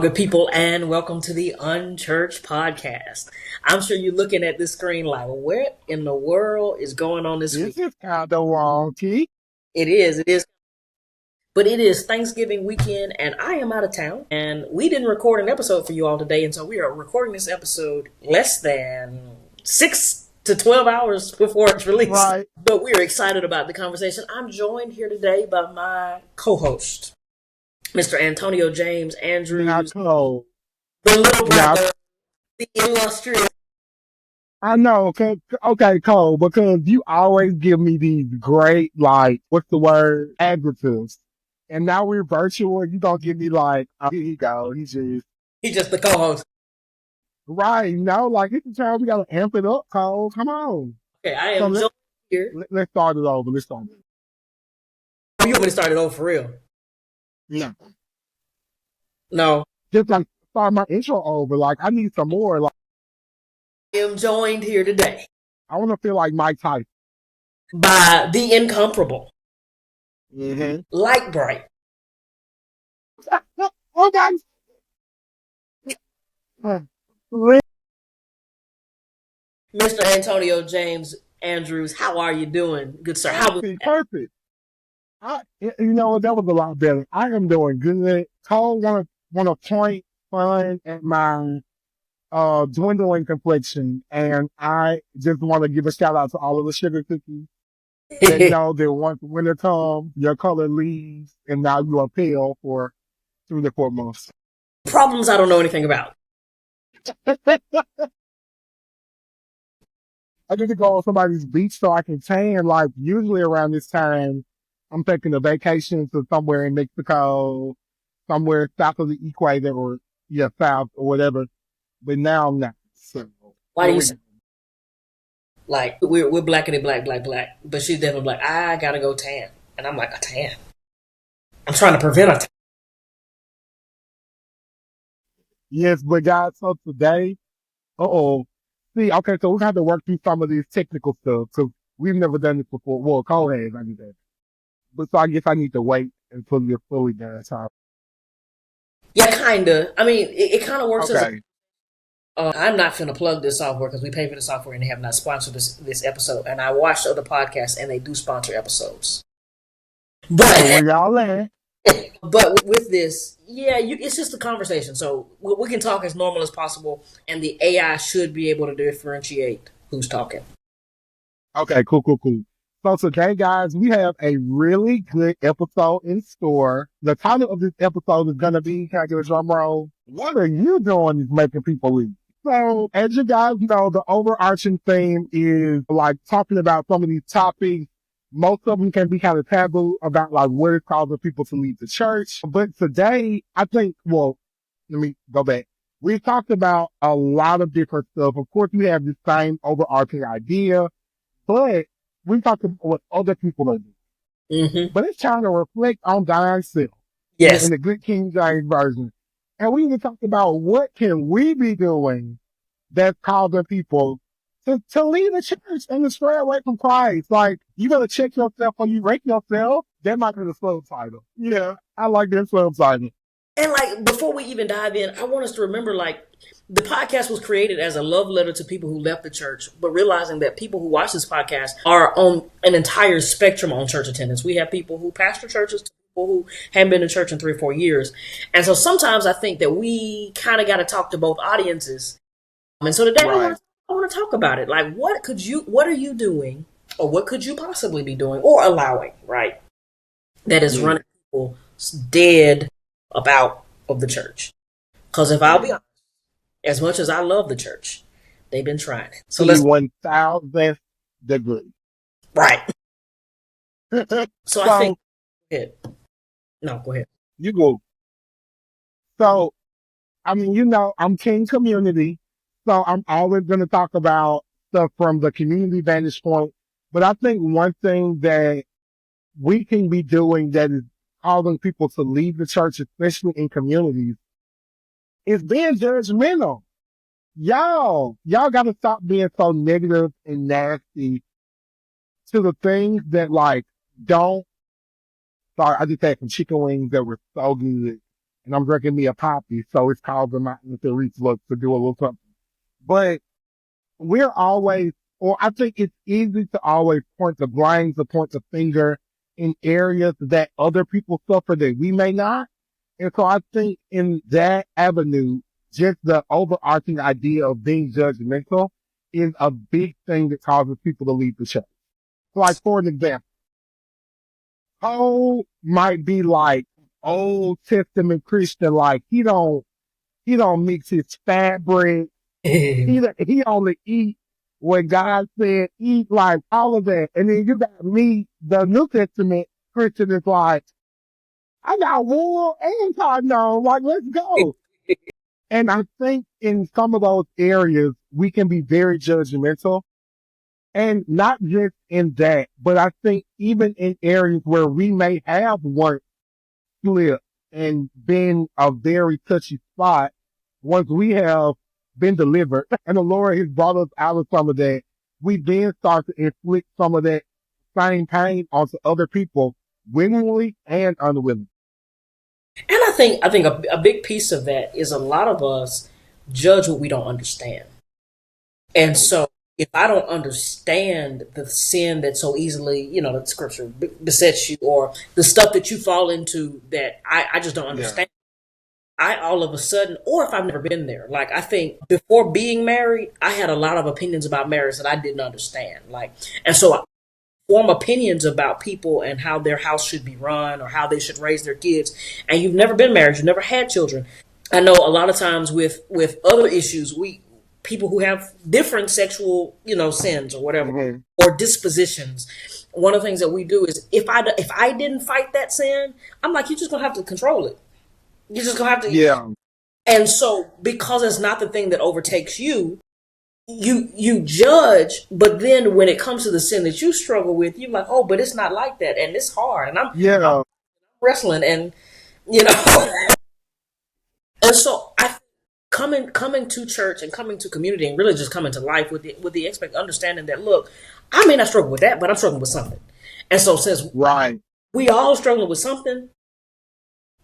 good people, and welcome to the Unchurch podcast. I'm sure you're looking at this screen like, what in the world is going on this week? This is kind of wonky. It is. But it is Thanksgiving weekend, and I am out of town, and we didn't record an episode for you all today, and so we are recording this episode less than 6 to 12 hours before it's released. Right. But we're excited about the conversation. I'm joined here today by my co-host, Mr. Antonio James Andrews, Not cold. the little Now, brother, the illustrious. I know, okay, Cole, because you always give me these great, like, what's the word, adjectives. And now we're virtual, and you don't give me, like, oh, here you go, He's just the co-host. right, like, it's the time we got to amp it up, Cole, come on. Okay, I am joined here. Let's start it over, Oh, you want me to start it over for real? No. Just, like, start my intro over, like, I need some more, like, I am joined here today I want to feel like Mike Tyson. by the incomparable, Light Bright, Oh, guys. Mr. Antonio James Andrews. How are you doing, good sir? How was that? Perfect. You know, that was a lot better. I am doing good. Cole want to point fun at my dwindling complexion, and I just want to give a shout out to all of the sugar cookies that know that once winter comes, your color leaves, and now you are pale for 3 to 4 months. Problems I don't know anything about. I need to go on somebody's beach so I can tan. Like, usually around this time, I'm taking a vacation to somewhere in Mexico, somewhere south of the equator, or south or whatever. But now I'm not. So, Why do you say, like, we're blackity black, but she's definitely black. I gotta go tan. And I'm like, a tan? I'm trying to prevent a tan. yes, but guys, so today, see, okay, so we have to work through some of these technical stuff because we've never done this before. Well, Cole has, I knew that. But so I guess I need to wait until you're fully done. So, Yeah, kinda. I mean, it kind of works as a okay. I'm not finna plug this software because we pay for the software and they have not sponsored this episode. And I watched other podcasts and they do sponsor episodes. So But where y'all at? but with this, yeah, it's just a conversation. So we can talk as normal as possible, and the AI should be able to differentiate who's talking. Okay, cool. So today, guys, we have a really good episode in store. The title of this episode is going to be, can I get a drum roll? What are you doing is making people leave. So, as you guys know, the overarching theme is like talking about some of these topics. Most of them can be kind of taboo about like what is causing people to leave the church. But today, I think, well, let me go back. We talked about a lot of different stuff. Of course, we have the same overarching idea, but we talked about what other people are doing. Mm-hmm. But it's trying to reflect on God's self Yes. in the good King James Version. And we even talked about what can we be doing that's causing people to leave the church and to stray away from Christ. Like, you gotta check yourself when you rate yourself. That might be the subtitle. Yeah, I like that subtitle. And like before we even dive in, I want us to remember like the podcast was created as a love letter to people who left the church, but realizing that people who watch this podcast are on an entire spectrum on church attendance. We have people who pastor churches to people who haven't been to church in 3 or 4 years. And so sometimes I think that we kind of got to talk to both audiences. And so today Right. I want to talk about it. Like, what are you doing, or what could you possibly be doing or allowing, right? That is running people dead about of the church. Because if I'll be honest, as much as I love the church, they've been trying it. So let's 1,000th degree. right. So I think go ahead. You go. So, I mean, I'm King Community, so I'm always going to talk about stuff from the community vantage point. But I think one thing that we can be doing that is causing people to leave the church, especially in communities, is being judgmental. Y'all got to stop being so negative and nasty to the things that like don't. Sorry, I just had some chicken wings that were so good. and I'm drinking me a poppy, so it's causing my reflux to do a little something. But we're always, or I think it's easy to always point the blame, to point the finger in areas that other people suffer that we may not. And so I think in that avenue, just the overarching idea of being judgmental is a big thing that causes people to leave the church. Like, for an example, Paul might be like Old Testament Christian, like he don't mix his fat bread. He only eat when God said eat, like all of that. And then you got me, the New Testament Christian is like, I got wool and cotton on, like let's go. And I think in some of those areas we can be very judgmental. And not just in that, but I think even in areas where we may have worked slip and been a very touchy spot, once we have been delivered and the Lord has brought us out of some of that, we then start to inflict some of that same pain onto other people, willingly and unwillingly. And I think a big piece of that is a lot of us judge what we don't understand. And so if I don't understand the sin that so easily, that scripture besets you, or the stuff that you fall into that I just don't understand, I all of a sudden, or if I've never been there, like I think before being married, I had a lot of opinions about marriage that I didn't understand. And so I form opinions about people and how their house should be run or how they should raise their kids. And you've never been married, you've never had children. I know a lot of times with other issues, people who have different sexual, sins or whatever, or dispositions. One of the things that we do is if I didn't fight that sin, I'm like, you're just gonna have to control it. You're just gonna have to. Yeah. And so because it's not the thing that overtakes you, you judge, but then when it comes to the sin that you struggle with, you're like, oh, but it's not like that, and it's hard, and I'm wrestling, and and so I. Coming to church and coming to community and really just coming to life with the understanding that, look, I may not struggle with that, but I'm struggling with something. And so since we all struggling with something,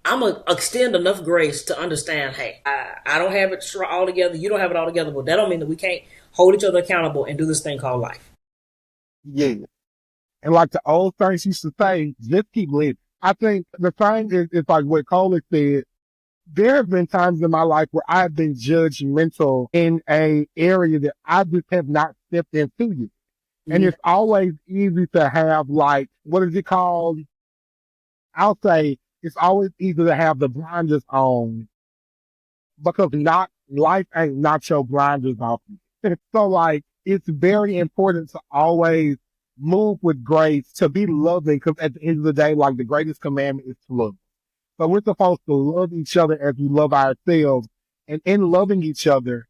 I'm going to extend enough grace to understand, hey, I don't have it all together. You don't have it all together, but that don't mean that we can't hold each other accountable and do this thing called life. Yeah. And like the old saints used to say, just keep living. I think the thing is like what Cole said, there have been times in my life where I've been judgmental in a area that I just have not stepped into yet. And it's always easy to have like, what is it called? I'll say it's always easy to have the blinders on because life ain't not your blinders off. So like, it's very important to always move with grace, to be loving, because at the end of the day, like the greatest commandment is to love. So we're supposed to love each other as we love ourselves. And in loving each other,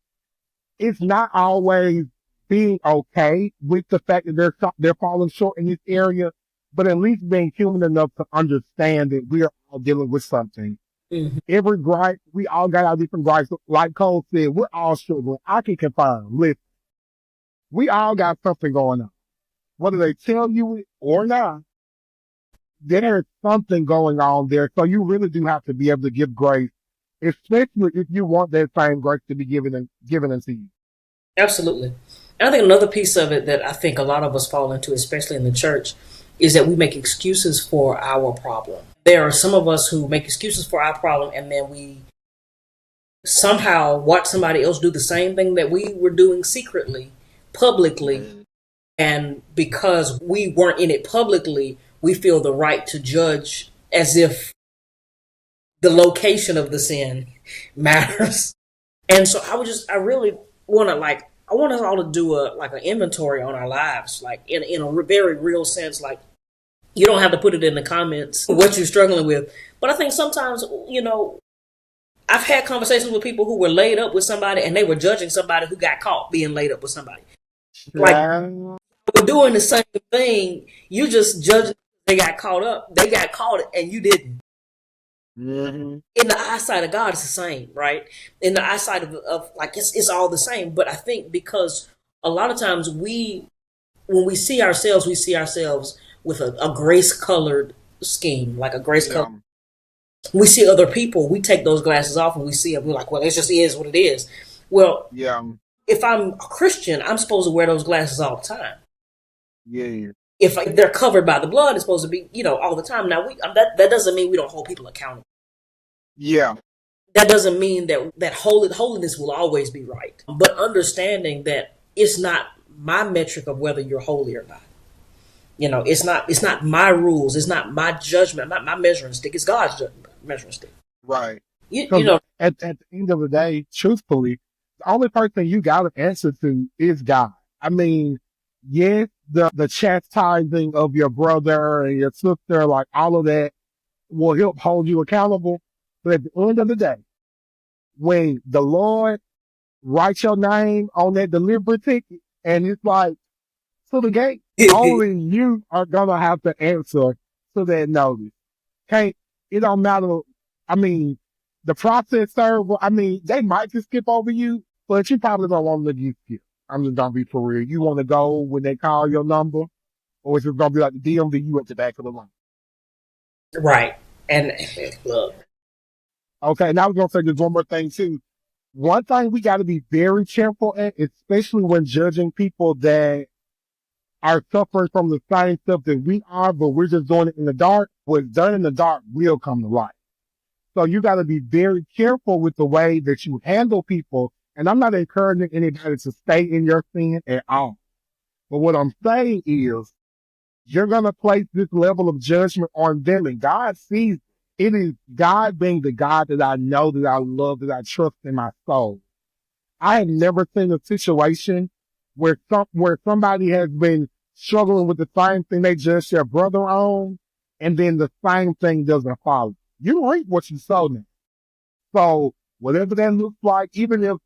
it's not always being okay with the fact that they're falling short in this area, but at least being human enough to understand that we are all dealing with something. Mm-hmm. Every gripe, we all got our different gripes. Like Cole said, we're all struggling. I can confirm, listen, we all got something going on. Whether they tell you it or not, there's something going on there. So you really do have to be able to give grace, especially if you want that same grace to be given unto you. Absolutely. And I think another piece of it that I think a lot of us fall into, especially in the church, is that we make excuses for our problem. There are some of us who make excuses for our problem, and then we somehow watch somebody else do the same thing that we were doing secretly, publicly. And because we weren't in it publicly, we feel the right to judge as if the location of the sin matters. And so I really want to I want us all to do an inventory on our lives, like in a very real sense. Like, you don't have to put it in the comments what you're struggling with. But I think sometimes, I've had conversations with people who were laid up with somebody and they were judging somebody who got caught being laid up with somebody. Like, we're doing the same thing. You just judge. They got caught up. They got caught and you didn't. Mm-hmm. In the eyesight of God, it's the same, right? In the eyesight of it's all the same. But I think because a lot of times when we see ourselves with a grace-colored scheme, like a grace-colored We see other people, we take those glasses off and we see them. We're like, well, it just is what it is. Well, Yeah. if I'm a Christian, I'm supposed to wear those glasses all the time. Yeah. If they're covered by the blood, it's supposed to be, all the time. Now, that doesn't mean we don't hold people accountable. Yeah. That doesn't mean that holiness will always be right. But understanding that it's not my metric of whether you're holy or not. It's not my rules. It's not my judgment, not my measuring stick. It's God's measuring stick. Right. You 'Cause know, at the end of the day, truthfully, the only person you got to answer to is God. I mean, yes, the chastising of your brother and your sister, like all of that, will help hold you accountable. But at the end of the day, when the Lord writes your name on that delivery ticket, and it's like to the gate, only you are gonna have to answer to that notice. Can't it don't matter. I mean, the process server. I mean, they might just skip over you, but you probably don't want to get skipped. I'm just gonna be for real. You want to go when they call your number, or it's just gonna be like the DMV you at the back of the line. right. And look, Okay, now we're gonna say just one more thing too. One thing we got to be very careful at, especially when judging people that are suffering from the same stuff that we are, but we're just doing it in the dark. What's done in the dark will come to light. So you got to be very careful with the way that you handle people. And I'm not encouraging anybody to stay in your sin at all. But what I'm saying is you're going to place this level of judgment on them, and God sees it. It is God being the God that I know, that I love, that I trust in my soul. I have never seen a situation where somebody has been struggling with the same thing they judge their brother on, and then the same thing doesn't follow. You reap what you sow now. So whatever that looks like, even if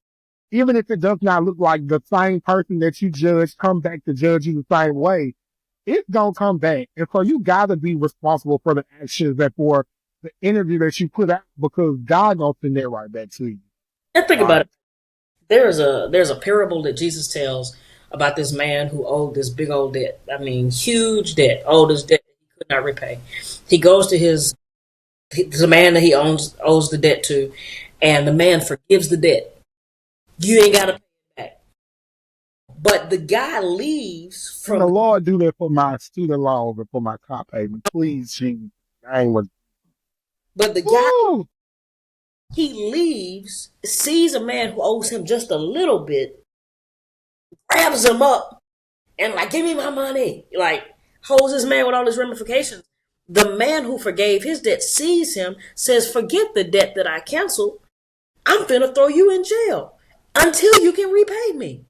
it does not look like the same person that you judge come back to judge you the same way, it's gonna come back. And so you gotta be responsible for the actions and for the energy that you put out, because God gonna send that right back to you. and think about Right. it. There's a parable that Jesus tells about this man who owed this big old debt. I mean, huge debt, owed this debt that he could not repay. He goes to the man that he owes the debt to, and the man forgives the debt. You ain't got to pay it back. But the guy leaves And the from. Lord do that for my student loans and for my car payment. Please, Jesus. I ain't with. But the guy, Woo! he leaves, sees a man who owes him just a little bit, grabs him up, and like, give me my money. Like, holds this man with all his ramifications. The man who forgave his debt sees him, says, forget the debt that I canceled. I'm finna throw you in jail until you can repay me.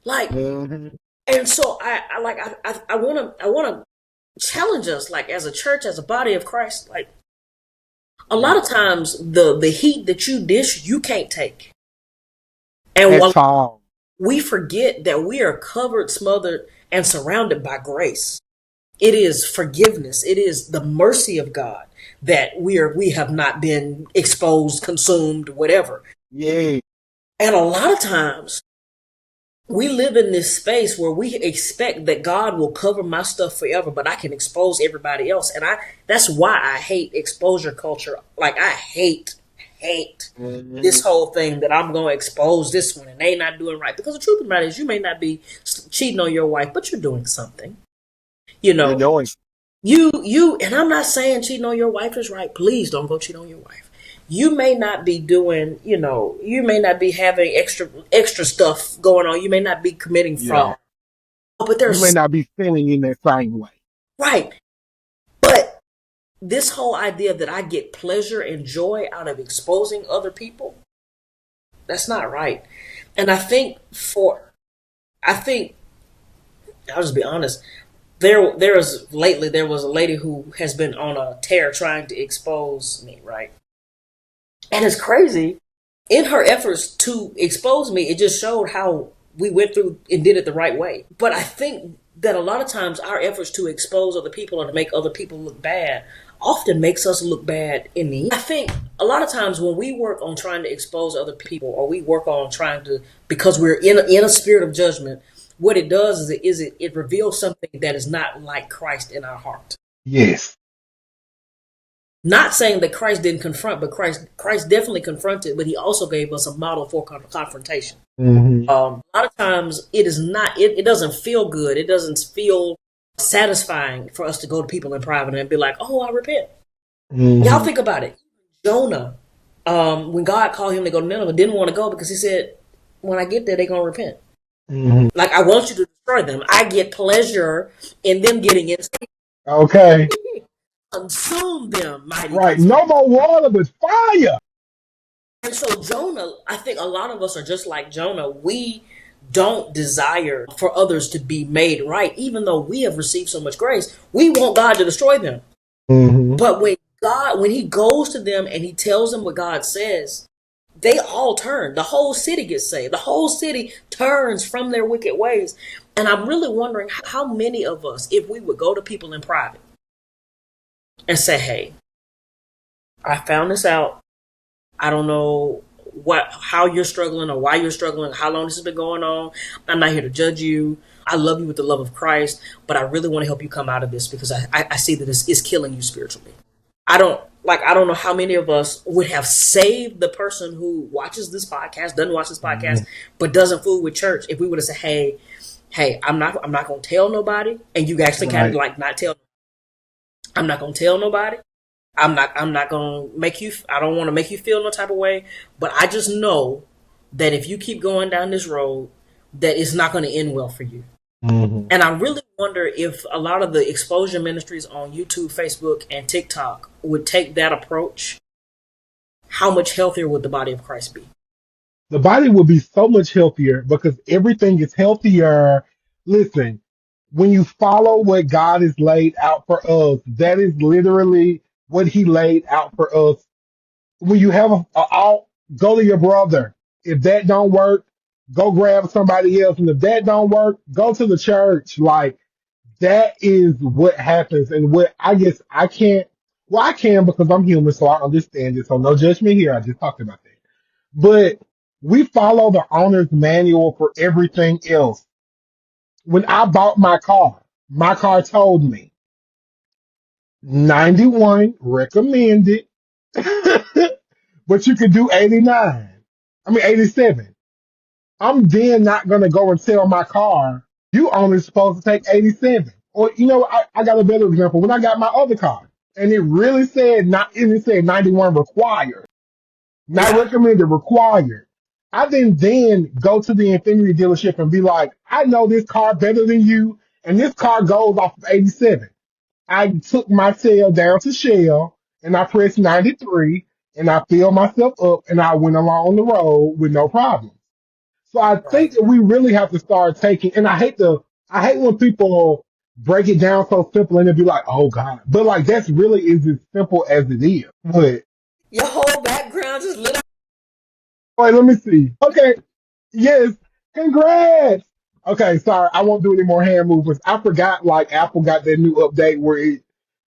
Like, Mhm. and so I wanna challenge us, like, as a church, as a body of Christ, like, a lot of times the heat that you dish, you can't take. And That's all. we forget that we are covered, smothered, and surrounded by grace. It is forgiveness. It is the mercy of God that we have not been exposed, consumed, whatever. Yeah. And a lot of times we live in this space where we expect that God will cover my stuff forever, but I can expose everybody else. And that's why I hate exposure culture. Like, I hate this whole thing that I'm going to expose this one and they not doing right. Because the truth of the matter is, you may not be cheating on your wife, but you're doing something. You're doing. And I'm not saying cheating on your wife is right. Please don't go cheat on your wife. You may not be doing, you may not be having extra stuff going on. You may not be committing fraud. But You may not be feeling in that same way. Right. But this whole idea that I get pleasure and joy out of exposing other people, that's not right. And I think I'll just be honest. There was a lady who has been on a tear trying to expose me, right? And it's crazy. In her efforts to expose me, it just showed how we went through and did it the right way. But I think that a lot of times our efforts to expose other people or to make other people look bad often makes us look bad in the end. I think a lot of times when we work on trying to expose other people, or we work on trying to, because we're in a spirit of judgment, what it does is it reveals something that is not like Christ in our heart. Yes. Not saying that Christ didn't confront, but Christ definitely confronted, but he also gave us a model for confrontation. A lot of times it is not, it doesn't feel good. It doesn't feel satisfying for us to go to people in private and be like, oh, I repent. Y'all think about it. Jonah, when God called him to go to Nineveh, didn't want to go because he said, when I get there, they're going to repent. Like, I want you to destroy them. I get pleasure in them getting insane. Okay. Consume them, mighty. Right. No more water, but fire. And so Jonah, I think a lot of us are just like Jonah. We don't desire for others to be made right, even though we have received so much grace. We want God to destroy them. But when he goes to them and he tells them what God says, they all turn. The whole city gets saved. The whole city turns from their wicked ways. And I'm really wondering how many of us, if we would go to people in private and say, hey, I found this out. I don't know how you're struggling or why you're struggling, how long this has been going on. I'm not here to judge you. I love you with the love of Christ, but I really want to help you come out of this because I see that this is killing you spiritually. I don't know how many of us would have saved the person who watches this podcast, doesn't watch this podcast, but doesn't fool with church if we would have said, hey, I'm not going to tell nobody. And you actually kind of like not tell. I'm not going to tell nobody. I'm not going to make you, I don't want to make you feel no type of way, but I just know that if you keep going down this road, that it's not going to end well for you. And I really wonder if a lot of the exposure ministries on YouTube, Facebook, and TikTok would take that approach. How much healthier would the body of Christ be? The body would be so much healthier because everything is healthier. Listen, when you follow what God has laid out for us, that is literally what he laid out for us. When you have go to your brother. If that don't work, go grab somebody else. And if that don't work, go to the church. Like, that is what happens. And what I guess I can't, well, I can because I'm human, so I understand it. So no judgment here. I just talked about that. But we follow the owner's manual for everything else. When I bought my car told me 91 recommended, but you could do 87. I'm then not going to go and sell my car. You only supposed to take 87. Or, I got a better example. When I got my other car, and it really said, it said 91 required, not recommended, required. I then go to the Infiniti dealership and be like, I know this car better than you, and this car goes off of 87. I took my tail down to Shell, and I pressed 93, and I filled myself up, and I went along the road with no problem. So I think that we really have to start taking, and I hate when people break it down so simple and it'd be like, oh God. But like, that's really is as simple as it is. But your whole background just lit up. Wait, let me see. Okay. Yes. Congrats. Okay, sorry. I won't do any more hand movements. I forgot, like, Apple got that new update where it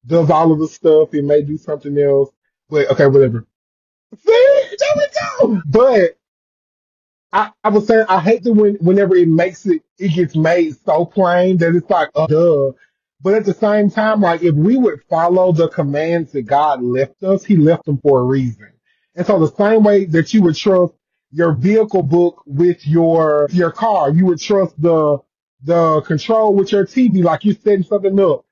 does all of the stuff. It may do something else. But, okay, whatever. See? There we go. But I was saying, I hate that whenever it gets made so plain that it's like, oh, duh. But at the same time, like, if we would follow the commands that God left us, he left them for a reason. And so the same way that you would trust your vehicle book with your car, you would trust the control with your TV, like you're setting something up,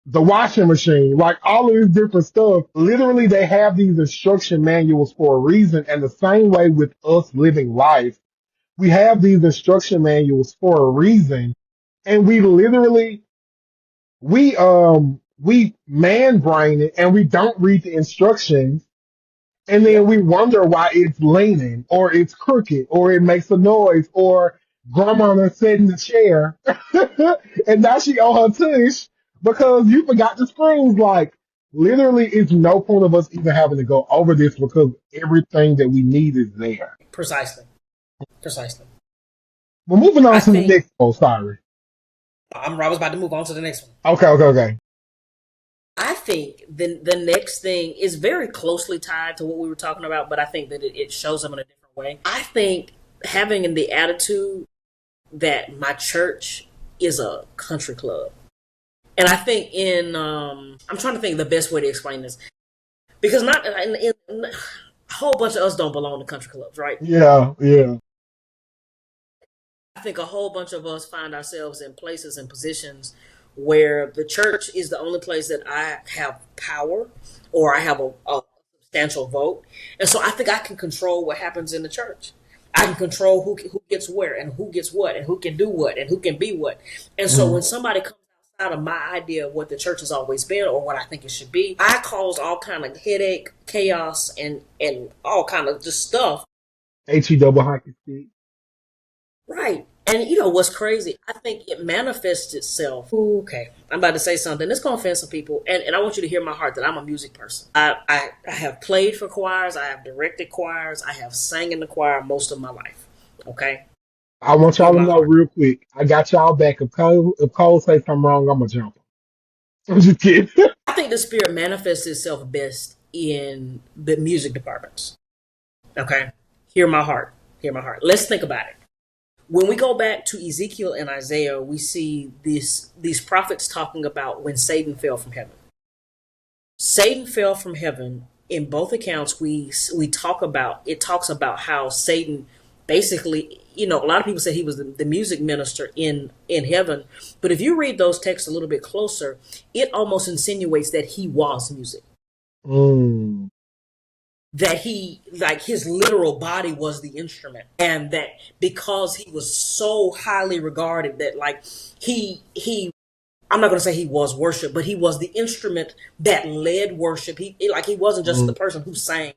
the washing machine, like all of this different stuff. Literally, they have these instruction manuals for a reason. And the same way with us living life, we have these instruction manuals for a reason. And we literally, we man brain it and we don't read the instructions. And then we wonder why it's leaning, or it's crooked, or it makes a noise, or grandma done sat in the chair, and now she on her tush because you forgot the screens. Like, literally, it's no point of us even having to go over this because everything that we need is there. Precisely. We're moving on to the next. Oh, sorry. I was about to move on to the next one. Okay. I think the next thing is very closely tied to what we were talking about, but I think that it shows up in a different way. I think having the attitude that my church is a country club. And I think I'm trying to think the best way to explain this. Because not a whole bunch of us don't belong to country clubs, right? Yeah, yeah. I think a whole bunch of us find ourselves in places and positions where the church is the only place that I have power or I have a substantial vote. And so I think I can control what happens in the church. I can control who gets where and who gets what and who can do what and who can be what. And so when somebody comes outside of my idea of what the church has always been or what I think it should be, I cause all kind of headache, chaos, and all kind of just stuff. H-E double hockey stick. Right. And you know what's crazy? I think it manifests itself. Okay, I'm about to say something. It's going to offend some people. And I want you to hear my heart that I'm a music person. I have played for choirs. I have directed choirs. I have sang in the choir most of my life. Okay? I want y'all Hear to my know heart. real quick. I got y'all back. If Cole say something wrong, I'm going to jump him. I'm just kidding. I think the spirit manifests itself best in the music departments. Okay? Hear my heart. Hear my heart. Let's think about it. When we go back to Ezekiel and Isaiah, we see these prophets talking about when Satan fell from heaven. Satan fell from heaven. In both accounts, we talk about it. Talks about how Satan basically, you know, a lot of people say he was the music minister in heaven, but if you read those texts a little bit closer, it almost insinuates that he was music. Mm. That he, like, his literal body was the instrument, and that because he was so highly regarded that, like, he I'm not going to say he was worship, but he was the instrument that led worship. He wasn't just the person who sang,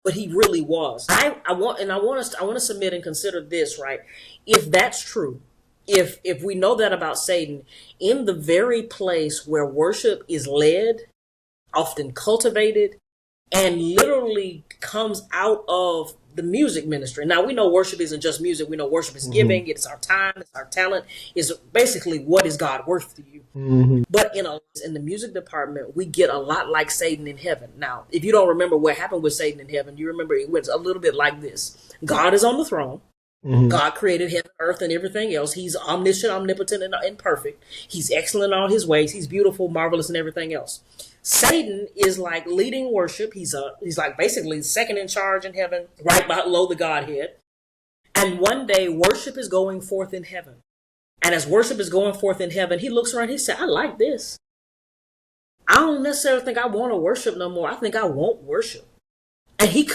but he really was. I want to submit and consider this, right? If that's true, if we know that about Satan, in the very place where worship is led, often cultivated, and literally comes out of the music ministry. Now, we know worship isn't just music. We know worship is giving. It's our time. It's our talent. It's basically, what is God worth to you? But in the music department, we get a lot like Satan in heaven. Now, if you don't remember what happened with Satan in heaven, you remember it went a little bit like this. God is on the throne. God created heaven, earth, and everything else. He's omniscient, omnipotent, and perfect. He's excellent in all his ways. He's beautiful, marvelous, and everything else. Satan is like leading worship. He's like basically second in charge in heaven, right below the Godhead. And one day, worship is going forth in heaven. And as worship is going forth in heaven, he looks around. He said, "I like this. I don't necessarily think I want to worship no more. I think I won't worship." And he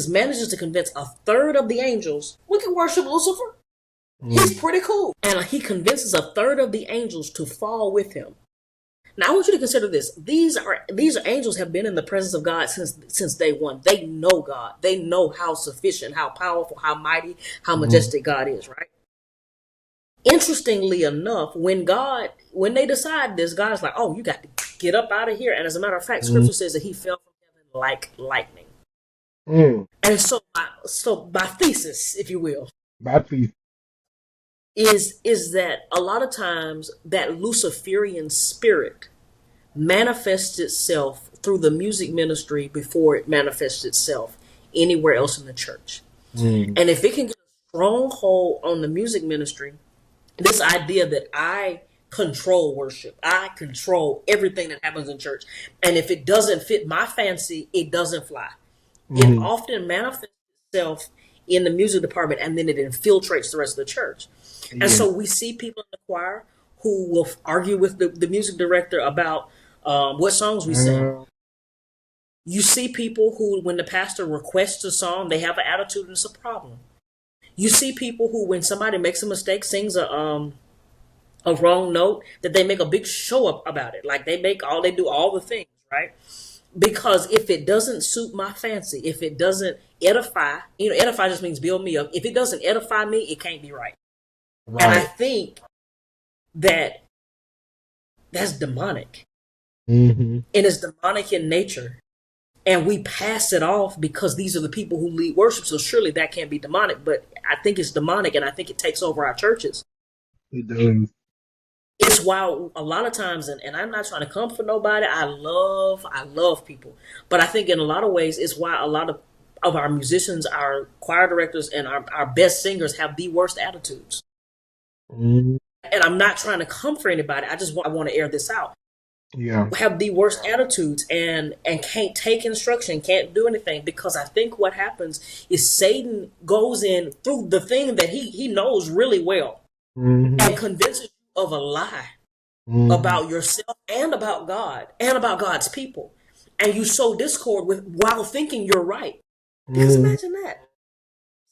manages to convince a third of the angels, we can worship Lucifer. He's pretty cool. And he convinces a third of the angels to fall with him. Now, I want you to consider this. These are angels have been in the presence of God since day one. They know God. They know how sufficient, how powerful, how mighty, how majestic God is, right? Interestingly enough, when they decide this, God's like, "Oh, you got to get up out of here." And as a matter of fact, Scripture says that he fell from heaven like lightning. And so my thesis, if you will, is that a lot of times that Luciferian spirit manifests itself through the music ministry before it manifests itself anywhere else in the church. And if it can get a stronghold on the music ministry, this idea that I control worship, I control everything that happens in church, and if it doesn't fit my fancy, it doesn't fly. It often manifests itself in the music department, and then it infiltrates the rest of the church. And so we see people in the choir who will argue with the music director about what songs we sing. You see people who, when the pastor requests a song, they have an attitude and it's a problem. You see people who, when somebody makes a mistake, sings a wrong note, that they make a big show up about it. Like they do all the things, right? Because if it doesn't suit my fancy, if it doesn't edify, edify just means build me up. If it doesn't edify me, it can't be right. And I think that's demonic. And it's demonic in nature. And we pass it off because these are the people who lead worship. So surely that can't be demonic. But I think it's demonic, and I think it takes over our churches. It does. It's why a lot of times, and I'm not trying to come for nobody. I love people. But I think in a lot of ways, it's why a lot of our musicians, our choir directors, and our best singers have the worst attitudes. And I'm not trying to come for anybody. I want to air this out. Yeah. have the worst attitudes and can't take instruction, can't do anything, because I think what happens is Satan goes in through the thing that he knows really well Mm-hmm. and convinces you of a lie Mm-hmm. about yourself and about God and about God's people. And you sow discord with while thinking you're right. Because Mm-hmm. imagine that.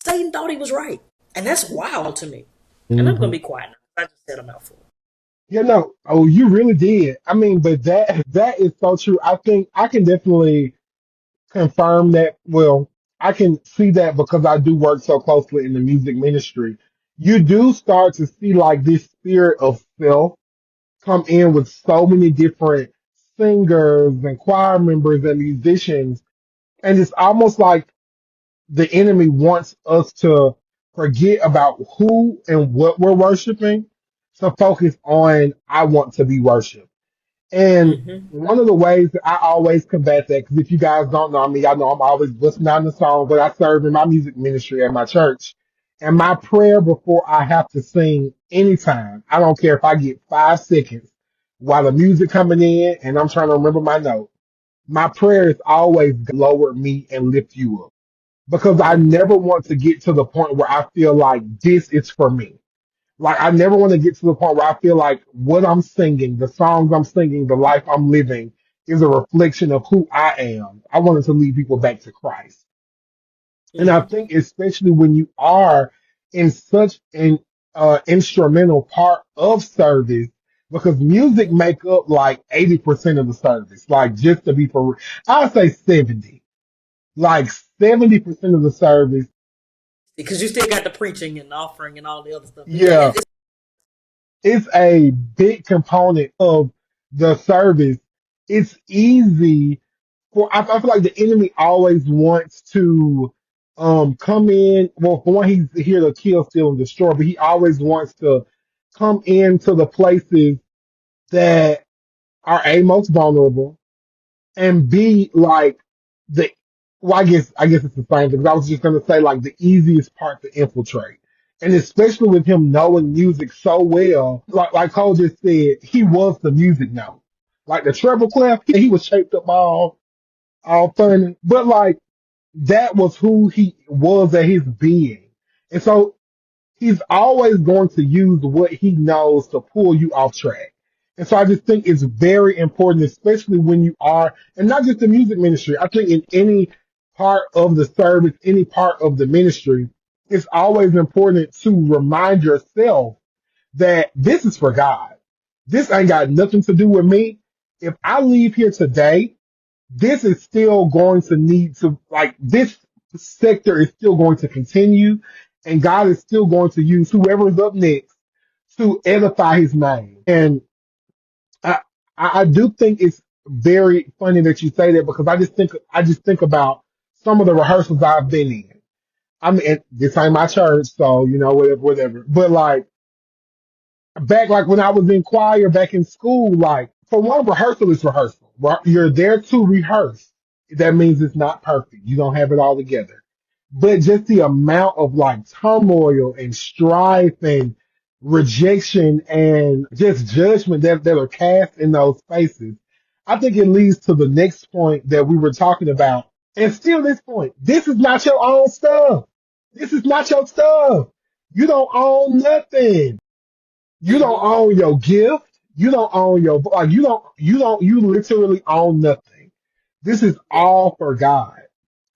Satan thought he was right. And that's wild to me. And I'm Mm-hmm. gonna be quiet now. I just said a mouthful. Yeah, no. Oh, you really did. I mean, but that is so true. I think I can definitely confirm that. Well, I can see that because I do work so closely in the music ministry. You do start to see like this spirit of self come in with so many different singers and choir members and musicians. And it's almost like the enemy wants us to forget about who and what we're worshiping to focus on, I want to be worshiped. And Mm-hmm. one of the ways that I always combat that, because if you guys don't know me, I know I'm always listening on the song, but I serve in my music ministry at my church. And my prayer before I have to sing anytime, I don't care if I get 5 seconds while the music coming in and I'm trying to remember my note, my prayer is always lower me and lift you up. Because I Mm-hmm. never want to get to the point where I feel like this is for me. Like I never want to get to the point where I feel like what I'm singing, the songs I'm singing, the life I'm living is a reflection of who I am. I wanted to lead people back to Christ. And I Mm-hmm. think especially when you are in such an instrumental part of service, because music make up like 80% of the service. Like just to be for real, I'd say 70. Like 70% of the service. Because you still got the preaching and offering and all the other stuff. But yeah, Yeah, it's a big component of the service. It's easy for I feel like the enemy always wants to come in. Well, for one, he's here to kill, steal, and destroy, but he always wants to come into the places that are a most vulnerable and be like the well, I guess it's the same thing. 'Cause I was just gonna say like the easiest part to infiltrate. And especially with him knowing music so well, like Cole just said, he was the music note. Like the treble clef, he was shaped up all funny. But like that was who he was at his being. And so he's always going to use what he knows to pull you off track. And so I just think it's very important, especially when you are, and not just the music ministry, I think in any part of the service, any part of the ministry, it's always important to remind yourself that this is for God. This ain't got nothing to do with me. If I leave here today, this is still going to need to like this sector is still going to continue and God is still going to use whoever is up next to edify his name. And I I do think it's very funny that you say that because I just think about some of the rehearsals I've been in. I mean this ain't my church, so whatever. But like back like when I was in choir back in school, like for one, rehearsal is rehearsal. Right? You're there to rehearse. That means it's not perfect. You don't have it all together. But just the amount of like turmoil and strife and rejection and just judgment that are cast in those spaces, I think it leads to the next point that we were talking about. And still this point, this is not your own stuff. This is not your stuff. You don't own nothing. You don't mm-hmm. own your gift. You don't own your like you literally own nothing. This is Yeah. all for God.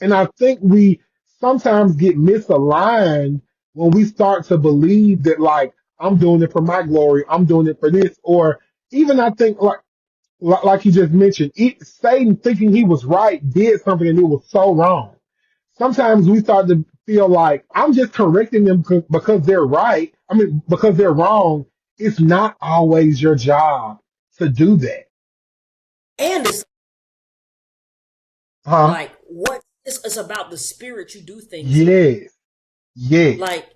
And I think we sometimes get misaligned when we start to believe that like I'm doing it for my glory, I'm doing it for this, or even I think like you just mentioned, Satan thinking he was right did something and it was so wrong. Sometimes we start to feel like I'm just correcting them because they're right. I mean, because they're wrong. It's not always your job to do that. And it's Huh? like what it's about the spirit you do things in. Yes. Yes. Like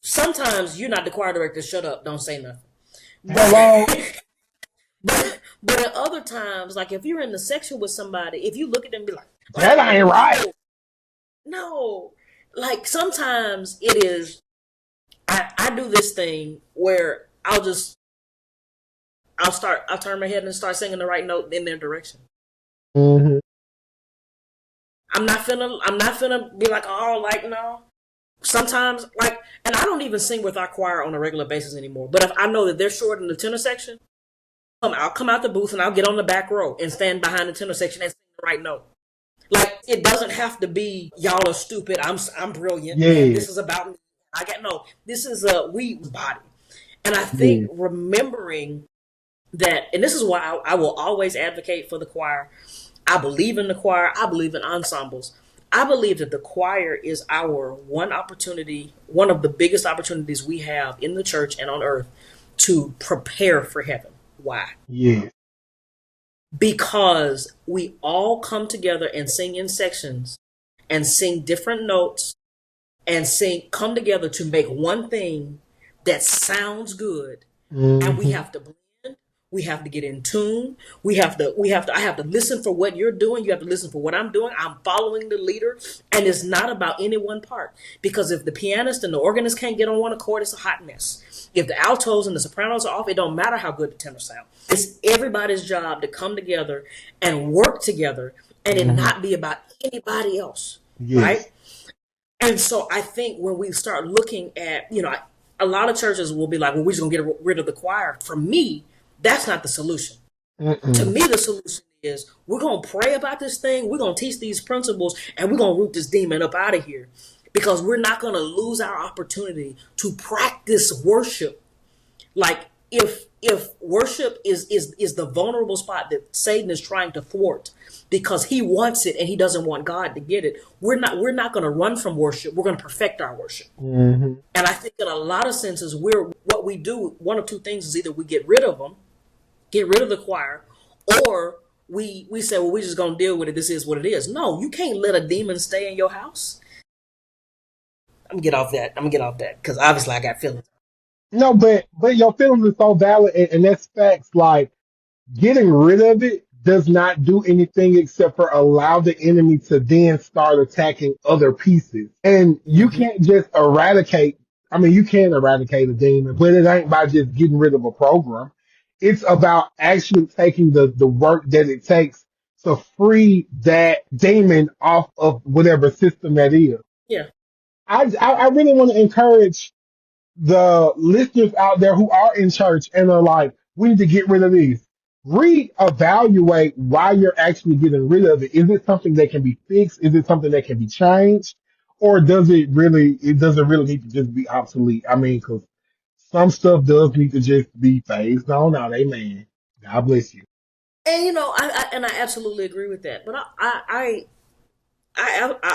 sometimes you're not the choir director, shut up, don't say nothing. But Hello? but at other times, like if you're in the section with somebody, if you look at them and be like, That ain't right. no, no. Like sometimes it is I do this thing where I'll turn my head and start singing the right note in their direction. Mm-hmm. I'm not finna be like, oh, like, no. Sometimes, like, and I don't even sing with our choir on a regular basis anymore. But if I know that they're short in the tenor section, I'll come out the booth and I'll get on the back row and stand behind the tenor section and sing the right note. Like, it doesn't have to be y'all are stupid. I'm brilliant. Yeah. Man, this is about me. This is a we body. And I think remembering that, and this is why I will always advocate for the choir. I believe in the choir. I believe in ensembles. I believe that the choir is our one opportunity, one of the biggest opportunities we have in the church and on earth to prepare for heaven. Why? Yeah. Because we all come together and sing in sections and sing different notes and come together to make one thing that sounds good. Mm-hmm. And we have to blend. We have to get in tune. I have to listen for what you're doing. You have to listen for what I'm doing. I'm following the leader. And it's not about any one part. Because if the pianist and the organist can't get on one accord, it's a hot mess. If the altos and the sopranos are off, it don't matter how good the tenors sound. It's everybody's job to come together and work together and it not be about anybody else. Yes. Right? And so I think when we start looking at, a lot of churches will be like, well, we're just going to get rid of the choir. For me, that's not the solution. To me, the solution is we're going to pray about this thing. We're going to teach these principles and we're going to root this demon up out of here because we're not going to lose our opportunity to practice worship. Like if worship is the vulnerable spot that Satan is trying to thwart because he wants it and he doesn't want God to get it, we're not going to run from worship. We're going to perfect our worship. Mm-hmm. And I think in a lot of senses, what we do, one of two things is either we get rid of them, get rid of the choir, or we say, well, we're just going to deal with it. This is what it is. No, you can't let a demon stay in your house. I'm going to get off that because obviously I got feelings. No, but your feelings are so valid, and that's facts. Like, getting rid of it does not do anything except for allow the enemy to then start attacking other pieces. And you can't just eradicate. I mean, you can eradicate a demon, but it ain't by just getting rid of a program. It's about actually taking the work that it takes to free that demon off of whatever system that is. Yeah. I really want to encourage the listeners out there who are in church and are like, we need to get rid of these. Reevaluate why you're actually getting rid of it. Is it something that can be fixed? Is it something that can be changed? Or doesn't it really need to just be obsolete? I mean, because some stuff does need to just be phased on out. Amen. God bless you. And I absolutely agree with that. But I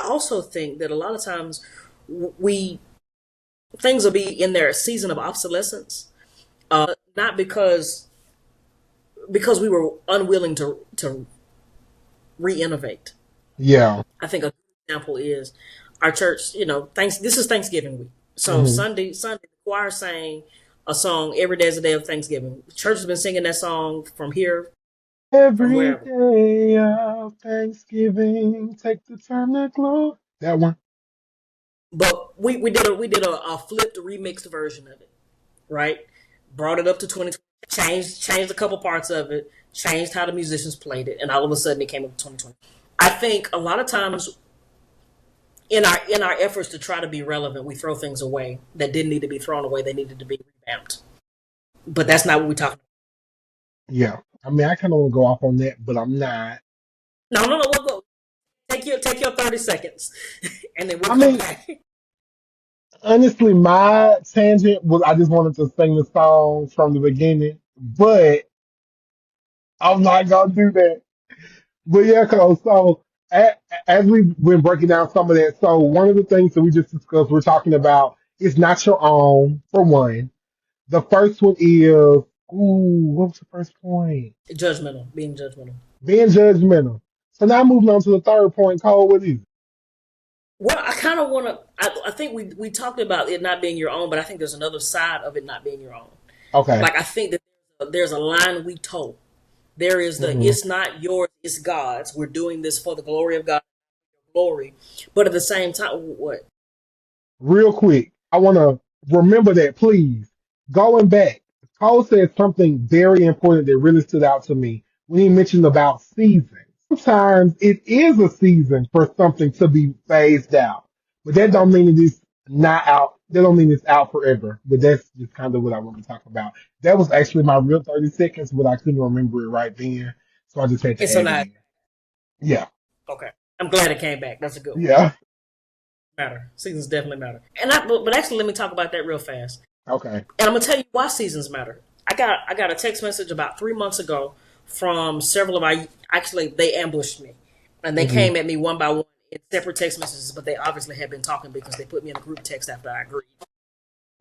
also think that a lot of times things will be in their season of obsolescence, not because we were unwilling to re-innovate. Yeah. I think a good example is our church, this is Thanksgiving week. So Sunday, the choir sang a song, Every Day is a Day of Thanksgiving. The church has been singing that song from here. Every day of Thanksgiving, take the time to glow. That one. But we did a flipped remixed version of it, right? Brought it up to 2020, changed a couple parts of it, changed how the musicians played it, and all of a sudden it came up to 2020. I think a lot of times in our efforts to try to be relevant, we throw things away that didn't need to be thrown away. They needed to be revamped. But that's not what we're talking about. Yeah. I mean, I kind of want to go off on that, but I'm not. No. We'll go. Take your 30 seconds, and then we'll come back. Honestly, my tangent was I just wanted to sing the song from the beginning, but I'm not gonna do that. But yeah, Cole, so as we've been breaking down some of that, so one of the things that we just discussed, we're talking about it's not your own, for one. The first one is, what was the first point? Judgmental, being judgmental. Being judgmental. So now moving on to the third point, Cole, what is it? Well, I kind of want to, I think we talked about it not being your own, but I think there's another side of it not being your own. Okay. Like, I think that there's a line we toe. There is the, it's not yours, it's God's. We're doing this for the glory of God, glory. But at the same time, what? Real quick, I want to remember that, please. Going back Cole said something very important that really stood out to me when he mentioned about seasons. Sometimes it is a season for something to be phased out, but that don't mean it is not out. That don't mean it's out forever. But that's just kind of what I want to talk about. That was actually my real 30 seconds, but I couldn't remember it right then, so I just had to It's so add it nice. in. Yeah, Okay. I'm glad it came back. That's a good one. yeah. Matter. Seasons definitely matter. But actually, let me talk about that real fast. Okay. And I'm gonna tell you why seasons matter. I got a text message about 3 months ago from several of our. Actually, they ambushed me, and they came at me one by one in separate text messages. But they obviously had been talking because they put me in a group text after I agreed.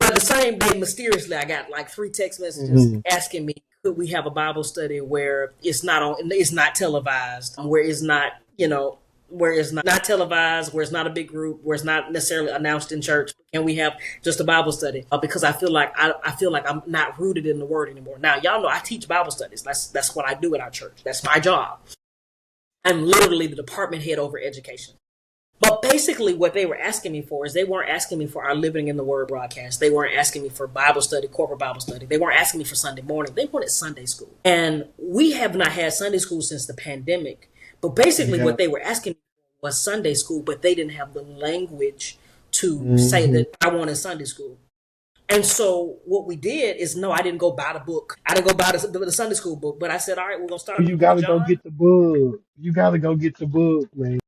But the same day, mysteriously, I got like 3 text messages asking me, could we have a Bible study where it's not televised, where it's not, where it's not televised, where it's not a big group, where it's not necessarily announced in church. Can we have just a Bible study? Because I feel like I'm not rooted in the Word anymore. Now, y'all know I teach Bible studies. That's what I do at our church. That's my job. I'm literally the department head over education. But basically what they were asking me for is they weren't asking me for our Living in the Word broadcast. They weren't asking me for Bible study, corporate Bible study. They weren't asking me for Sunday morning. They wanted Sunday school. And we have not had Sunday school since the pandemic. But basically what they were asking me for was Sunday school, but they didn't have the language to say that I wanted Sunday school. And so what we did is, no, I didn't go buy the book. I didn't go buy the Sunday school book. But I said, all right, we're going to start. You got to go get the book. You got to go get the book, man.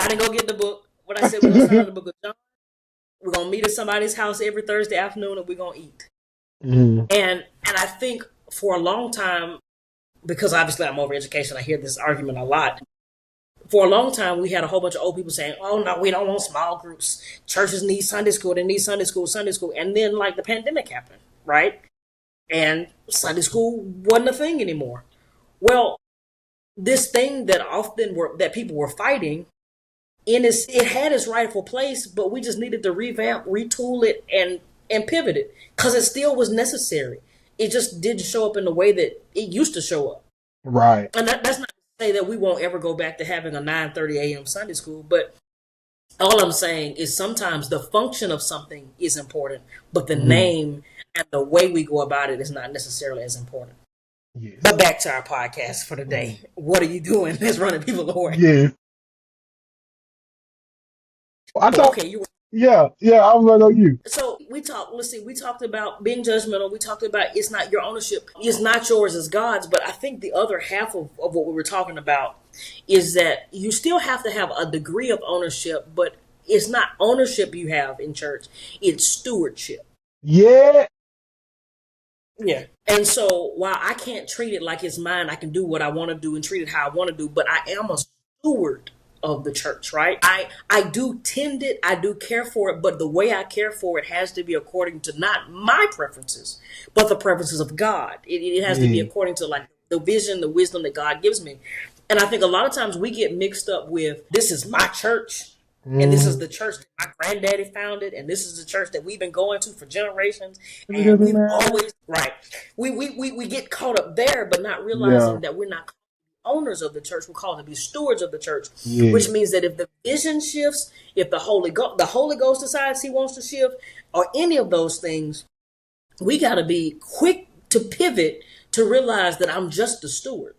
I didn't go get the book. What I said, we're going to start the book of John. We're going to meet at somebody's house every Thursday afternoon and we're going to eat. And I think for a long time, because obviously I'm over education, I hear this argument a lot. For a long time, we had a whole bunch of old people saying, oh, no, we don't want small groups. Churches need Sunday school. They need Sunday school. And then like the pandemic happened, right? And Sunday school wasn't a thing anymore. Well, this thing that people were fighting, it had its rightful place, but we just needed to revamp, retool it, and pivot it because it still was necessary. It just didn't show up in the way that it used to show up. Right. And that's not to say that we won't ever go back to having a 9:30 a.m. Sunday school, but all I'm saying is sometimes the function of something is important, but the name and the way we go about it is not necessarily as important. Yes. But back to our podcast for today. What are you doing that's running people away? Yes. Yeah, I was right on you. So we talked about being judgmental. We talked about it's not your ownership. It's not yours, it's God's. But I think the other half of what we were talking about is that you still have to have a degree of ownership, but it's not ownership you have in church. It's stewardship. Yeah. Yeah. And so while I can't treat it like it's mine, I can do what I want to do and treat it how I want to do, but I am a steward of the church, right? I do tend it, I do care for it, but the way I care for it has to be according to not my preferences, but the preferences of God. It has to be according to like the vision, the wisdom that God gives me. And I think a lot of times we get mixed up with this is my church, and this is the church that my granddaddy founded, and this is the church that we've been going to for generations. And we've always we get caught up there, but not realizing that we're not owners of the church. We're called to be stewards of the church, which means that if the vision shifts, if the Holy Ghost decides he wants to shift, or any of those things, we got to be quick to pivot to realize that I'm just the steward.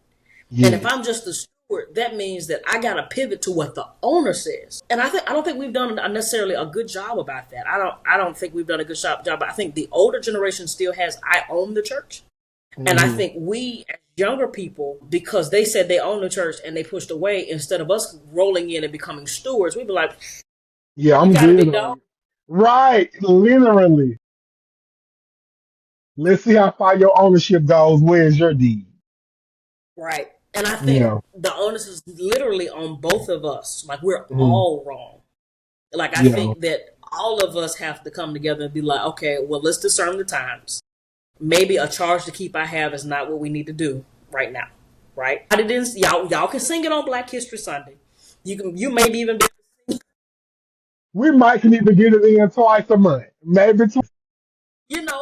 And if I'm just the steward, that means that I got to pivot to what the owner says. And I don't think we've done necessarily a good job about that. I don't think we've done a good job. But I think the older generation still has I own the church. And I think we, as younger people, because they said they own the church and they pushed away, instead of us rolling in and becoming stewards, we'd be like, yeah, I'm good. Right, literally. Let's see how far your ownership goes. Where's your deed? Right. And I think the onus is literally on both of us. Like, we're all wrong. Like, I think that all of us have to come together and be like, okay, well, let's discern the times. Maybe a charge to keep I have is not what we need to do right now, right? Y'all can sing it on Black History Sunday. You maybe even we might can even get it in twice a month, maybe two.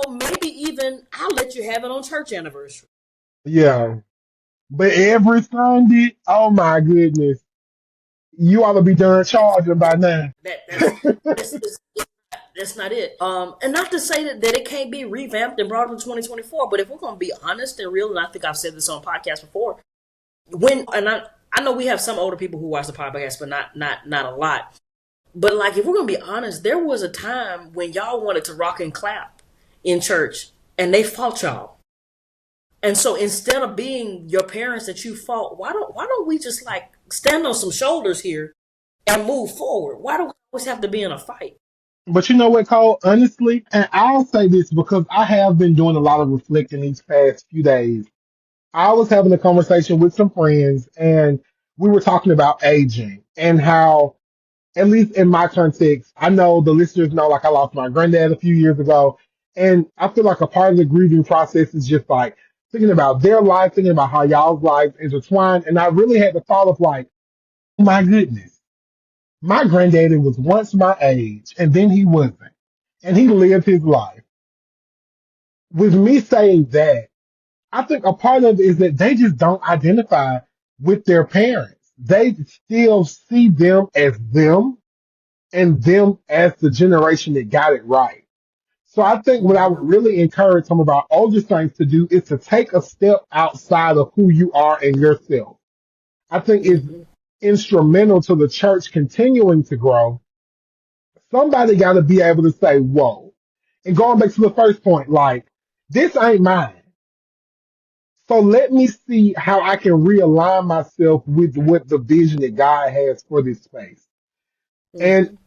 Maybe even I'll let you have it on church anniversary. Yeah, but every Sunday, oh my goodness, you ought to be done charging by now. That's not it. And not to say that it can't be revamped and brought up in 2024, but if we're going to be honest and real, and I think I've said this on podcasts before, I know we have some older people who watch the podcast, but not a lot. But like, if we're going to be honest, there was a time when y'all wanted to rock and clap in church, and they fought y'all. And so instead of being your parents that you fought, why don't we just like stand on some shoulders here and move forward? Why do we always have to be in a fight? But you know what, Cole? Honestly, and I'll say this because I have been doing a lot of reflecting these past few days. I was having a conversation with some friends, and we were talking about aging and how, at least in my context, I know the listeners know, like, I lost my granddad a few years ago. And I feel like a part of the grieving process is just like thinking about their life, thinking about how y'all's life intertwined. And I really had the thought of like, oh my goodness, my granddaddy was once my age and then he wasn't. And he lived his life. With me saying that, I think a part of it is that they just don't identify with their parents. They still see them as them and them as the generation that got it right. So I think what I would really encourage some of our older saints to do is to take a step outside of who you are and yourself. I think it's instrumental to the church continuing to grow. Somebody got to be able to say, whoa. And going back to the first point, like, this ain't mine. So let me see how I can realign myself with what the vision that God has for this space. And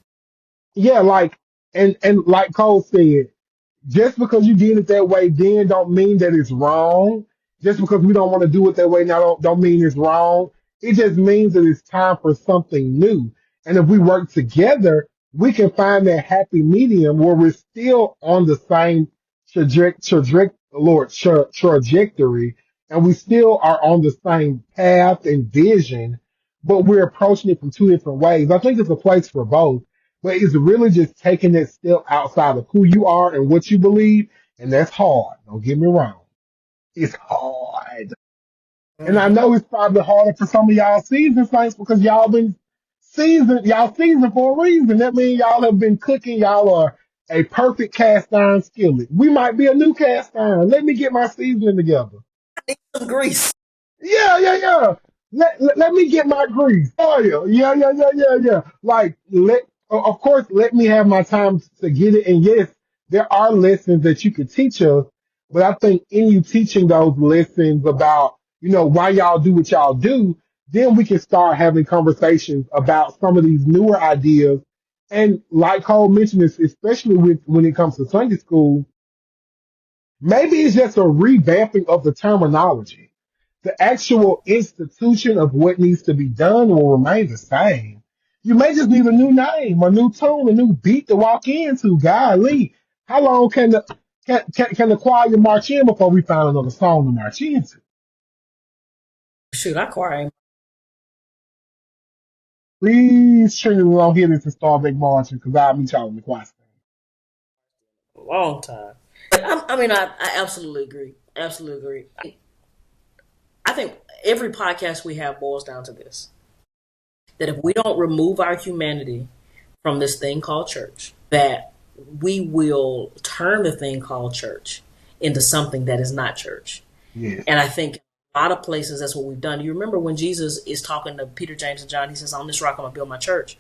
yeah, like, and like Cole said, just because you did it that way then don't mean that it's wrong. Just because we don't want to do it that way now don't mean it's wrong. It just means that it's time for something new. And if we work together, we can find that happy medium where we're still on the same trajectory, and we still are on the same path and vision, but we're approaching it from two different ways. I think there's a place for both, but it's really just taking that step outside of who you are and what you believe, and that's hard. Don't get me wrong. It's hard. And I know it's probably harder for some of y'all seasoned saints because y'all seasoned for a reason. That means y'all have been cooking. Y'all are a perfect cast iron skillet. We might be a new cast iron. Let me get my seasoning together. Some grease. Yeah. Let me get my grease. Oil. Yeah. Like, of course, let me have my time to get it. And yes, there are lessons that you can teach us, but I think in you teaching those lessons about, why y'all do what y'all do, then we can start having conversations about some of these newer ideas. And like Cole mentioned, this, especially when it comes to Sunday school, maybe it's just a revamping of the terminology. The actual institution of what needs to be done will remain the same. You may just need a new name, a new tune, a new beat to walk into. Golly, how long can the choir march in before we find another song to march into? Shoot, I choir. Please sure you don't hear this and start big marching because I'll meet y'all in the choir stand. A long time. I absolutely agree. Absolutely agree. I think every podcast we have boils down to this. That if we don't remove our humanity from this thing called church, that we will turn the thing called church into something that is not church. Yeah. And I think a lot of places that's what we've done. You remember when Jesus is talking to Peter, James, and John, he says, on this rock I'm going to build my church.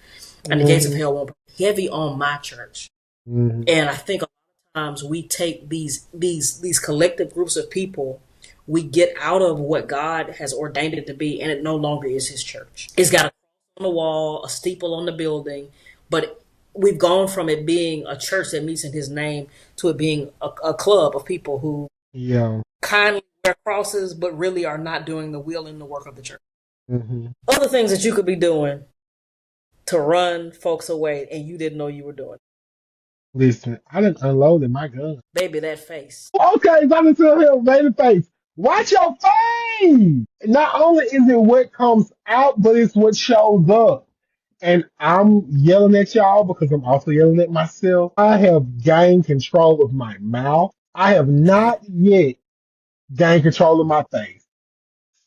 And the gates of hell won't be heavy on my church. And I think a lot of times we take these collective groups of people, we get out of what God has ordained it to be, and it no longer is his church. It's got a cross on the wall, a steeple on the building, but we've gone from it being a church that meets in his name to it being a club of people who kindly wear crosses, but really are not doing the will and the work of the church. Other things that you could be doing to run folks away, and you didn't know you were doing. Listen, I done unloaded my gun. Baby, that face. Okay, so I'm going to tell him, baby face. Watch your face! Not only is it what comes out, but it's what shows up. And I'm yelling at y'all because I'm also yelling at myself. I have gained control of my mouth. I have not yet gained control of my face.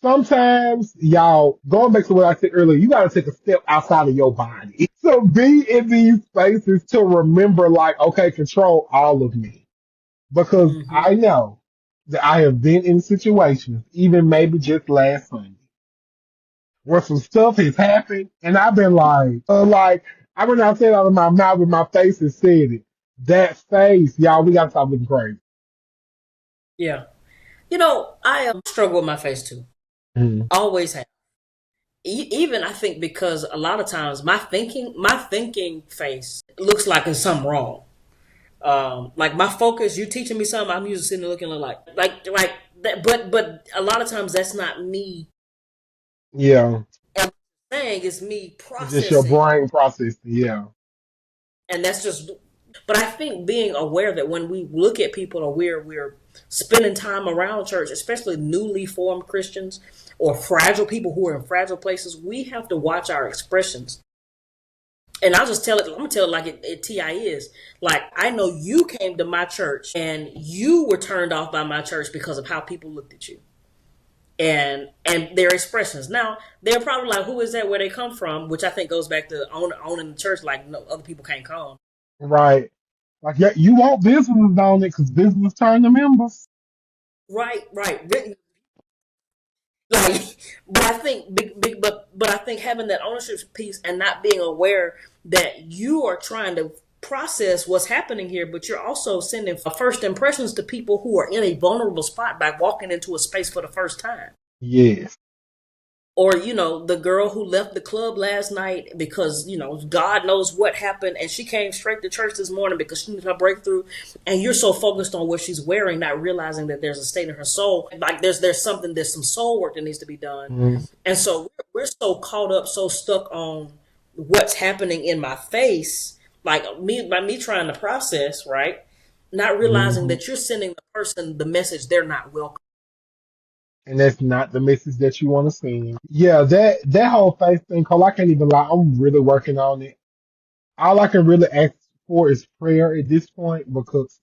Sometimes, y'all, going back to what I said earlier, you got to take a step outside of your body. to be in these spaces to remember, like, okay, control all of me. Because Hmm. I know that I have been in situations, even maybe just last Sunday, where some stuff has happened, and I've been like, I would not say it out of my mouth, but my face has said it. That face, y'all, we gotta stop looking crazy. Yeah. I struggle with my face too. Mhm. Always have. Even I think because a lot of times my thinking face looks like there's something wrong. Like my focus, you teaching me something, I'm usually sitting there looking like that. But a lot of times that's not me. Yeah, And saying is me it's just your processing, brain processing. Yeah, and that's just. But I think being aware that when we look at people or we're spending time around church, especially newly formed Christians or fragile people who are in fragile places, we have to watch our expressions. And I'll just tell it, I'm gonna tell it like it TI is. Like, I know you came to my church and you were turned off by my church because of how people looked at you and their expressions. Now, they're probably like, who is that? Where they come from? Which I think goes back to owning the church, like, no other people can't come. right. Like, yeah, you want business on it because business turn to members. Right, right. Like, but I think, but I think having that ownership piece and not being aware that you are trying to process what's happening here, but you're also sending first impressions to people who are in a vulnerable spot by walking into a space for the first time. Yes. Or, the girl who left the club last night because, God knows what happened and she came straight to church this morning because she needed her breakthrough. And you're so focused on what she's wearing, not realizing that there's a state in her soul. Like there's some soul work that needs to be done. Mhm. And so we're so caught up, so stuck on what's happening in my face, like by me trying to process, right? Not realizing Mhm. that you're sending the person the message they're not welcome. And that's not the message that you want to send. Yeah, that whole face thing, Cole, I can't even lie. I'm really working on it. All I can really ask for is prayer at this point because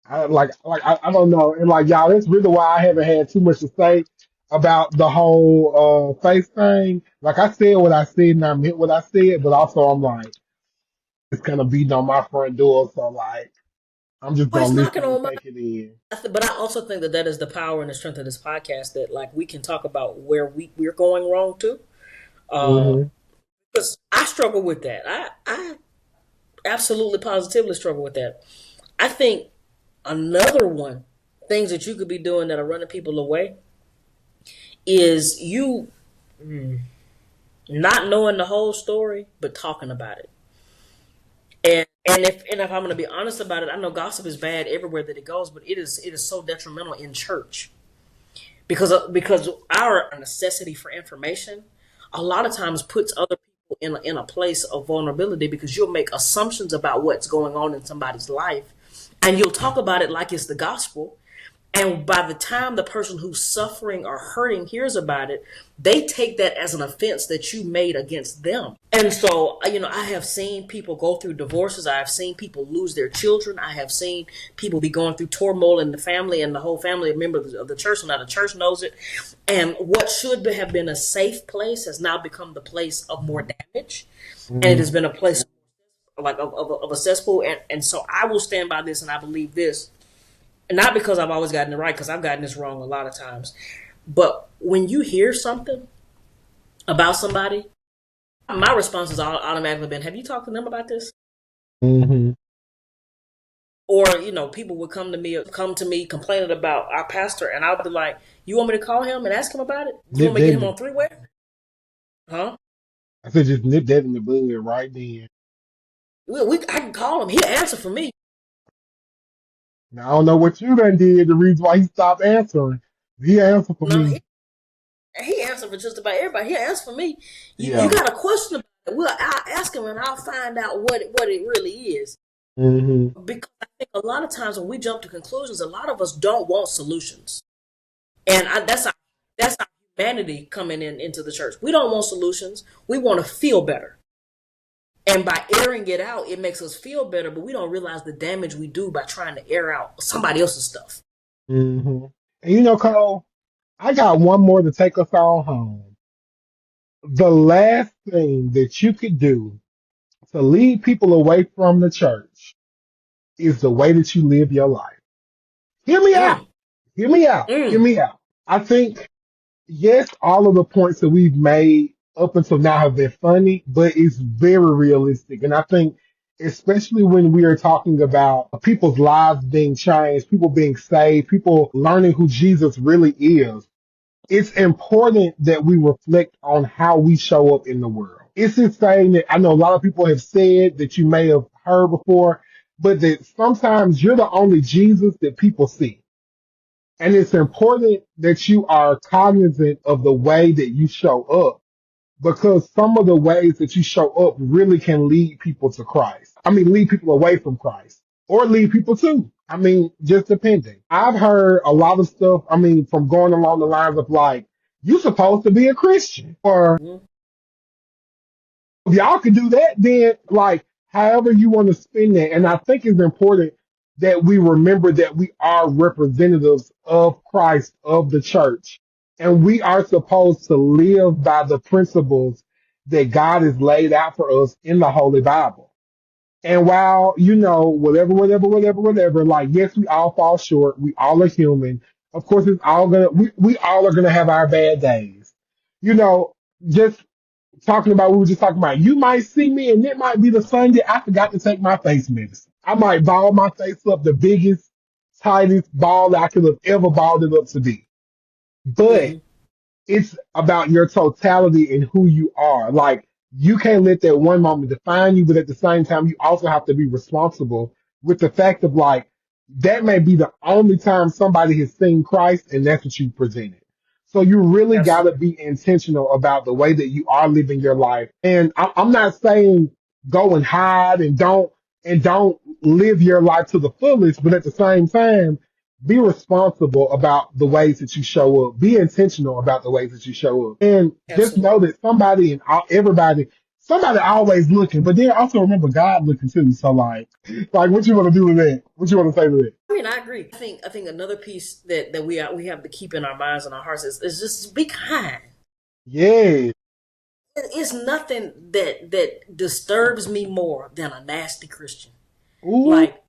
I don't know, and like y'all, that's really why I haven't had too much to say about the whole face thing. Like I said what I said and I meant what I said, but also I'm like it's kind of beating on my front door, so like I'm just Well, gonna it's listen knocking and on my. take it in. But I also think that is the power and the strength of this podcast. That like we can talk about where we're going wrong too. Hmm. Because I struggle with that. I absolutely positively struggle with that. I think another one things that you could be doing that are running people away is you not knowing the whole story but talking about it. And if I'm going to be honest about it, I know gossip is bad everywhere that it goes, but it is so detrimental in church because our necessity for information a lot of times puts other people in a place of vulnerability because you'll make assumptions about what's going on in somebody's life and you'll talk about it like it's the gospel. And by the time the person who's suffering or hurting hears about it, they take that as an offense that you made against them. And so, I have seen people go through divorces. I have seen people lose their children. I have seen people be going through turmoil in the family and the whole family of members of the church. So now the church knows it. And what should have been a safe place has now become the place of more damage. And it Hmm. has been a place like of a cesspool. And so I will stand by this and I believe this not because I've always gotten it right, because I've gotten this wrong a lot of times. But when you hear something about somebody, my response has automatically been, "Have you talked to them about this?" Hmm. Or people would come to me complaining about our pastor, and I'll be like, "You want me to call him and ask him about it? You Nip want me to that get in him the, on three way? Huh? I said just nip that in the bud right then. I can call him. He'll answer for me. Now I don't know what you done did. The reason why he stopped answering, he answered for No, me. he answered for just about everybody. He'll answer for me. You Yeah. got a question about it? Well, I'll ask him and I'll find out what it really is. Hmm. Because I think a lot of times when we jump to conclusions, a lot of us don't want solutions, and that's our humanity coming into the church. We don't want solutions. We want to feel better, and by airing it out, it makes us feel better. But we don't realize the damage we do by trying to air out somebody else's stuff. Hmm. And Cole, I got one more to take us all home. the last thing that you could do to lead people away from the church is the way that you live your life. Hear me out. Mm, Hear me out. Hear mm, me out. I think, yes, all of the points that we've made up until now have been funny, but it's very realistic. And I think, especially when we are talking about people's lives being changed, people being saved, people learning who Jesus really is, it's important that we reflect on how we show up in the world. It's insane that I know a lot of people have said that you may have heard before, but that sometimes you're the only Jesus that people see. And it's important that you are cognizant of the way that you show up because some of the ways that you show up really can lead people to Christ. I mean, lead people away from Christ or lead people to. I mean, just depending. I've heard a lot of stuff, I mean, from going along the lines of like, you're supposed to be a Christian or mm. if y'all can do that, then like however you want to spin that. And I think it's important that we remember that we are representatives of Christ, of the church, and we are supposed to live by the principles that God has laid out for us in the Holy Bible. And while, whatever, like, yes, we all fall short. We all are human. Of course, we all are gonna have our bad days. You know, just we were just talking about, you might see me and it might be the Sunday I forgot to take my face medicine. I might ball my face up the biggest, tightest ball that I could have ever balled it up to be. But Mhm. it's about your totality and who you are. Like, you can't let that one moment define you, but at the same time, you also have to be responsible with the fact of like, that may be the only time somebody has seen Christ and that's what you presented. So you really got to Absolutely. be intentional about the way that you are living your life. And I'm not saying go and hide and don't live your life to the fullest, but at the same time, be responsible about the ways that you show up. Be intentional about the ways that you show up. And just Absolutely. know that somebody always looking, but then also remember God looking too. So like what you want to do with that? What you want to say to that? I mean, I agree. I think another piece that we have to keep in our minds and our hearts is just be kind. Yeah. It's nothing that disturbs me more than a nasty Christian. Ooh. Like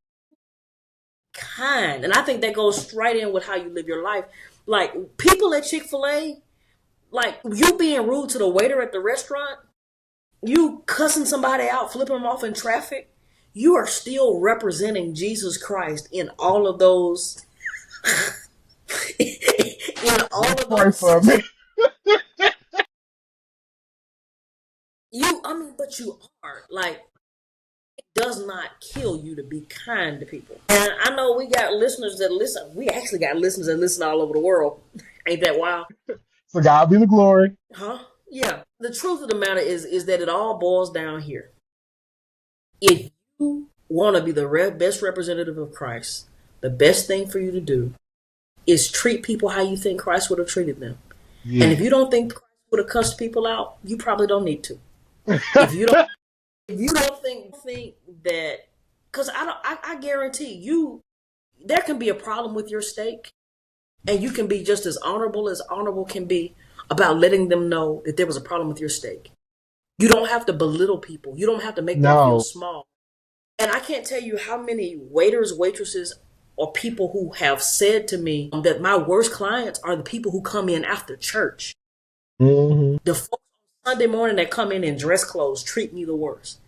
kind, and I think that goes straight in with how you live your life. Like people at Chick-fil-A, like you being rude to the waiter at the restaurant, you cussing somebody out, flipping them off in traffic. You are still representing Jesus Christ in all of those in all Just of pray those for me. situations. I mean, but you are like it does not kill you to be kind to people. And I know we got listeners that listen. We actually got listeners that listen all over the world. Ain't that wild? So God be the glory. Huh? Yeah. The truth of the matter is that it all boils down here. If you want to be the best representative of Christ, the best thing for you to do is treat people how you think Christ would have treated them. And if Yeah. you don't think Christ would have cussed people out, you probably don't need to. If you don't, if you don't think that, because I guarantee you, there can be a problem with your steak, and you can be just as honorable can be about letting them know that there was a problem with your steak. You don't have to belittle people. You don't have to make them feel No. small. And I can't tell you how many waiters, waitresses, or people who have said to me that my worst clients are the people who come in after church. Hmm. The folks on Sunday morning that come in dress clothes treat me the worst.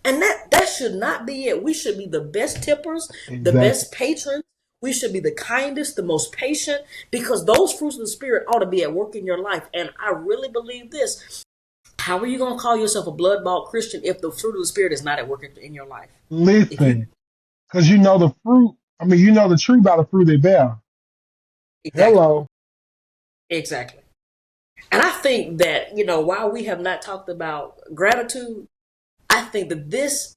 And that should not be it. We should be the best tippers, the Exactly. best patrons. We should be the kindest, the most patient, because those fruits of the spirit ought to be at work in your life. And I really believe this. How are you going to call yourself a blood bought Christian if the fruit of the spirit is not at work in your life? If you Listen, because you know the fruit. I mean, you know the tree by the fruit they bear. exactly, Hello. exactly. And I think that while we have not talked about gratitude, I think that this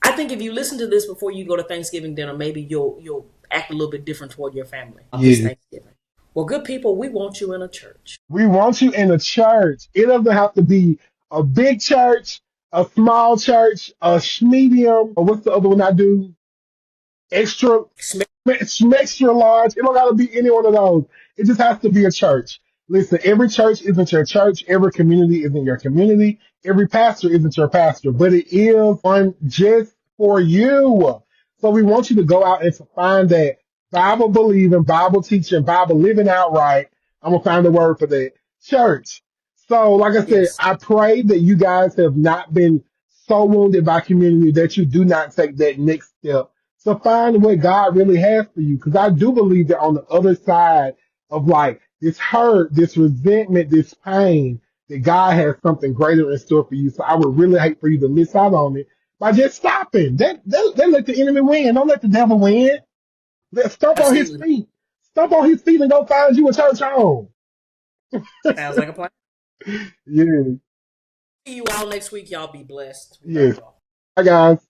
I think if you listen to this before you go to Thanksgiving dinner, maybe you'll act a little bit different toward your family this Yeah. Thanksgiving. Well, good people, we want you in a church. We want you in a church. It doesn't have to be a big church, a small church, a medium, or what's the other one I do? Extra, Sm- extra large. It don't got to be any one of those. It just has to be a church. Listen, every church isn't your church. Every community isn't your community. Every pastor isn't your pastor, but it is one just for you. So we want you to go out and to find that Bible believing, Bible teaching, Bible living outright. I'm going to find the word for that church. So like I said, Yes. I pray that you guys have not been so wounded by community that you do not take that next step to find what God really has for you. Because I do believe that on the other side of like this hurt, this resentment, this pain, that God has something greater in store for you. So I would really hate for you to miss out on it by just stopping. That let the enemy win. Don't let the devil win. Let stomp on his Absolutely. feet. Stomp on his feet and go find you a church home. Sounds like a plan. Yeah. See you all next week. Y'all be blessed. We love Yes. y'all. Bye guys.